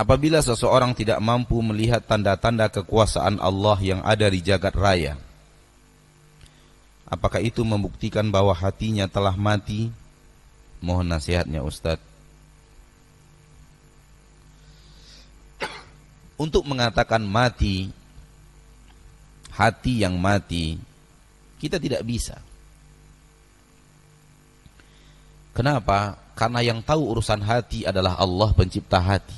Apabila seseorang tidak mampu melihat tanda-tanda kekuasaan Allah yang ada di jagat raya, apakah itu membuktikan bahwa hatinya telah mati? Mohon nasihatnya Ustadz. Untuk mengatakan mati, hati yang mati, kita tidak bisa. Kenapa? Karena yang tahu urusan hati adalah Allah pencipta hati.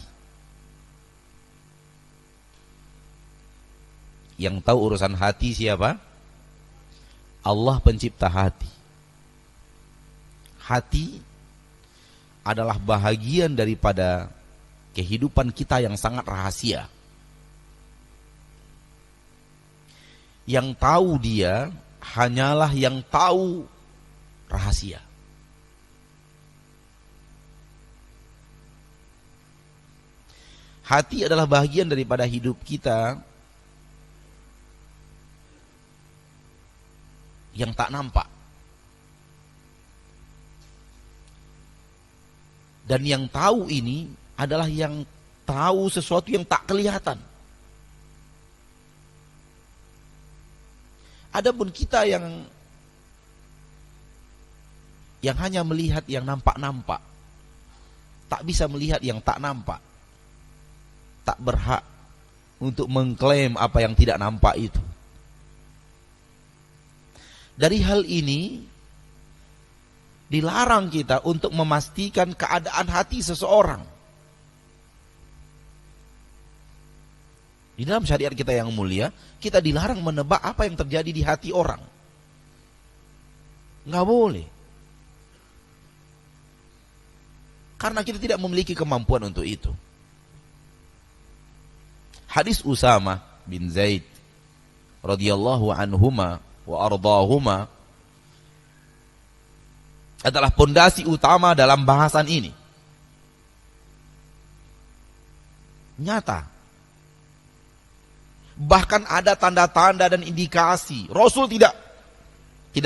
Yang tahu urusan hati siapa? Allah pencipta hati. Hati adalah bahagian daripada kehidupan kita yang sangat rahasia. Yang tahu dia hanyalah yang tahu rahasia. Hati adalah bahagian daripada hidup kita yang tak nampak. Dan yang tahu ini adalah yang tahu sesuatu yang tak kelihatan. Adapun kita yang hanya melihat yang nampak-nampak, tak bisa melihat yang tak nampak, tak berhak untuk mengklaim apa yang tidak nampak itu. Dari hal ini dilarang kita untuk memastikan keadaan hati seseorang. Di dalam syariat kita yang mulia, kita dilarang menebak apa yang terjadi di hati orang. Nggak boleh. Karena kita tidak memiliki kemampuan untuk itu. Hadis Usamah bin Zaid radhiyallahu anhuma wa ardahuma adalah pondasi utama dalam bahasan ini. Nyata. Bahkan ada tanda-tanda dan indikasi Rasul tidak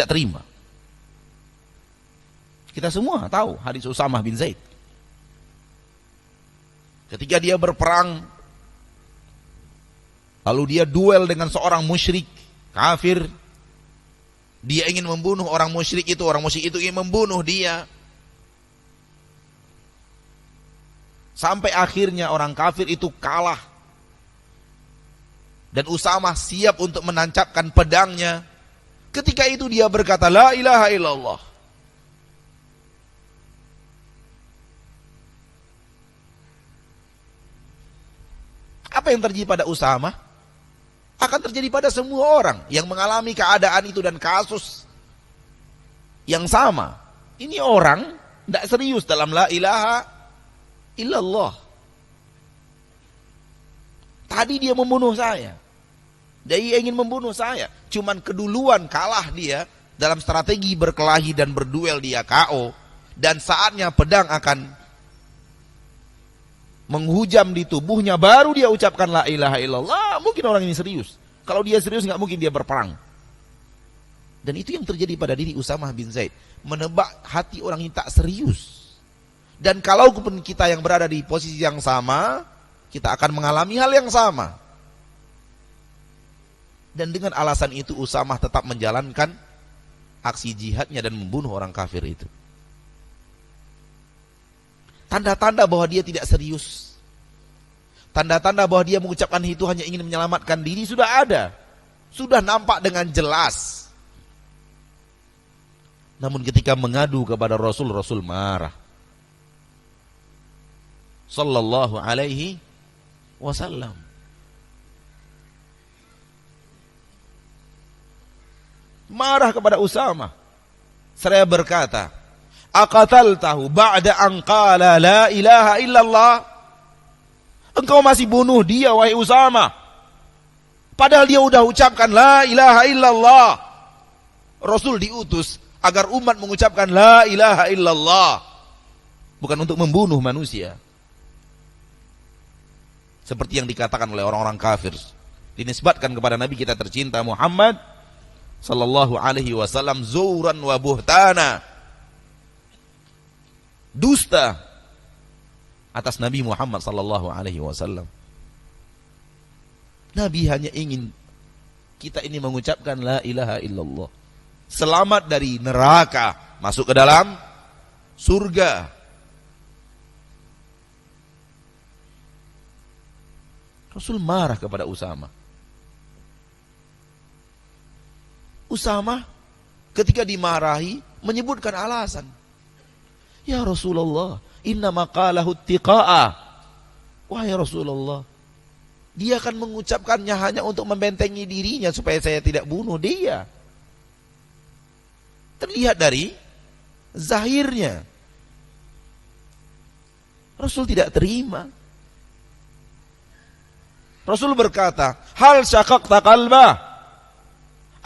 terima. Kita semua tahu hadis Usamah bin Zaid. Ketika dia berperang, lalu dia duel dengan seorang musyrik kafir. Dia ingin membunuh orang musyrik itu ingin membunuh dia. Sampai akhirnya orang kafir itu kalah. Dan Usamah siap untuk menancapkan pedangnya. Ketika itu dia berkata, la ilaha illallah. Apa yang terjadi pada Usamah? Akan terjadi pada semua orang yang mengalami keadaan itu dan kasus yang sama. Ini orang tidak serius dalam la ilaha illallah. Tadi dia membunuh saya. Dia ingin membunuh saya. Cuman keduluan kalah dia dalam strategi berkelahi dan berduel, dia KO. Dan saatnya pedang akan menghujam di tubuhnya, baru dia ucapkan la ilaha illallah. Mungkin orang ini serius. Kalau dia serius nggak mungkin dia berperang. Dan itu yang terjadi pada diri Usamah bin Zaid. Menebak hati orang ini tak serius. Dan kalau pun kita yang berada di posisi yang sama, kita akan mengalami hal yang sama. Dan dengan alasan itu Usamah tetap menjalankan aksi jihadnya dan membunuh orang kafir itu. Tanda-tanda bahwa dia tidak serius. Tanda-tanda bahwa dia mengucapkan itu hanya ingin menyelamatkan diri sudah ada. Sudah nampak dengan jelas. Namun ketika mengadu kepada Rasul, Rasul marah. Sallallahu alaihi wasallam. Marah kepada Usamah. Seraya berkata, aqataltahu ba'da an qala la ilaha illallah. Engkau masih bunuh dia wahai Usamah, padahal dia sudah ucapkan la ilaha illallah. Rasul diutus agar umat mengucapkan la ilaha illallah, bukan untuk membunuh manusia. Seperti yang dikatakan oleh orang-orang kafir, dinisbatkan kepada Nabi kita tercinta Muhammad sallallahu alaihi wasallam, zuran wa buhtana, dusta atas Nabi Muhammad sallallahu alaihi wasallam. Nabi hanya ingin kita ini mengucapkan la ilaha illallah. Selamat dari neraka, masuk ke dalam surga. Rasul marah kepada Usama. Usama ketika dimarahi menyebutkan alasan. Ya Rasulullah, inna maqalahu tiqa'a. Wahai Rasulullah, dia akan mengucapkannya hanya untuk membentengi dirinya supaya saya tidak bunuh dia. Terlihat dari zahirnya. Rasul tidak terima. Rasul berkata, hal syaqaqta qalbah?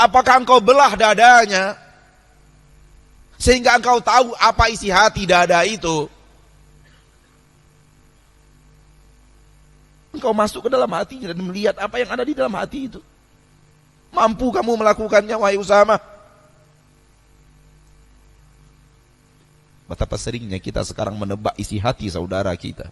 Apakah engkau belah dadanya sehingga engkau tahu apa isi hati dada itu? Engkau masuk ke dalam hatinya dan melihat apa yang ada di dalam hati itu. Mampu kamu melakukannya, wahai Usama? Betapa seringnya kita sekarang menebak isi hati saudara kita.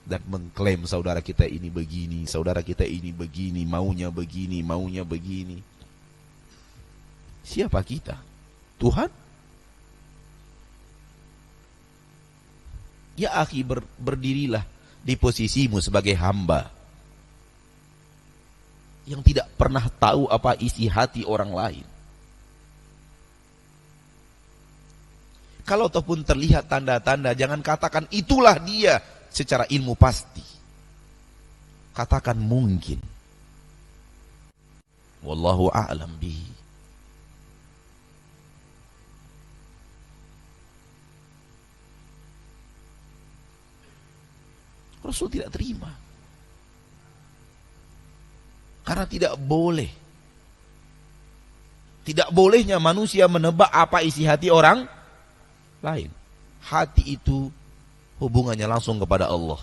Dan mengklaim saudara kita ini begini, saudara kita ini begini, maunya begini, maunya begini. Siapa kita? Tuhan? Ya akhi, berdirilah di posisimu sebagai hamba yang tidak pernah tahu apa isi hati orang lain. Kalau ataupun terlihat tanda-tanda, jangan katakan itulah dia secara ilmu pasti. Katakan mungkin. Wallahu a'lam bihi. Rasul tidak terima. Karena tidak boleh. Tidak bolehnya manusia menebak apa isi hati orang lain. Hati itu hubungannya langsung kepada Allah.